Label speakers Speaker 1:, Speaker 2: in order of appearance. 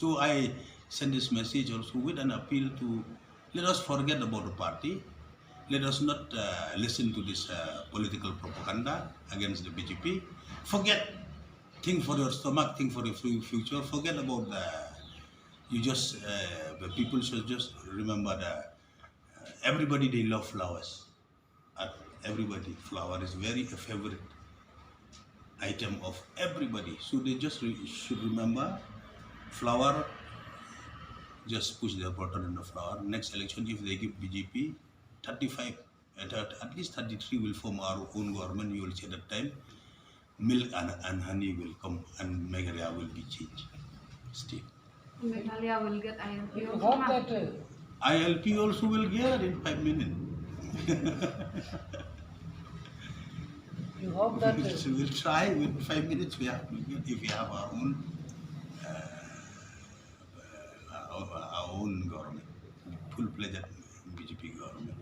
Speaker 1: So I send this message also with an appeal to let us forget about the party. Let us not listen to this political propaganda against the BJP. Forget, think for your stomach, think for your future. Forget about you just, the people should just remember that everybody they love flowers. Uh, everybody, flower is very a favorite item of everybody. So they just should remember flower, just push their button in the flower. Next election, if they give BJP 35, at least 33 will form our own government. You will see that time milk and honey will come and Meghalaya will be changed. Still.
Speaker 2: Meghalaya will get ILP
Speaker 3: You
Speaker 2: also,
Speaker 3: hope
Speaker 2: ma'am.
Speaker 3: that
Speaker 1: ILP also will get in 5 minutes.
Speaker 3: you hope that
Speaker 1: So we'll try with 5 minutes. We have to get if we have our own our own government, full-fledged BJP government.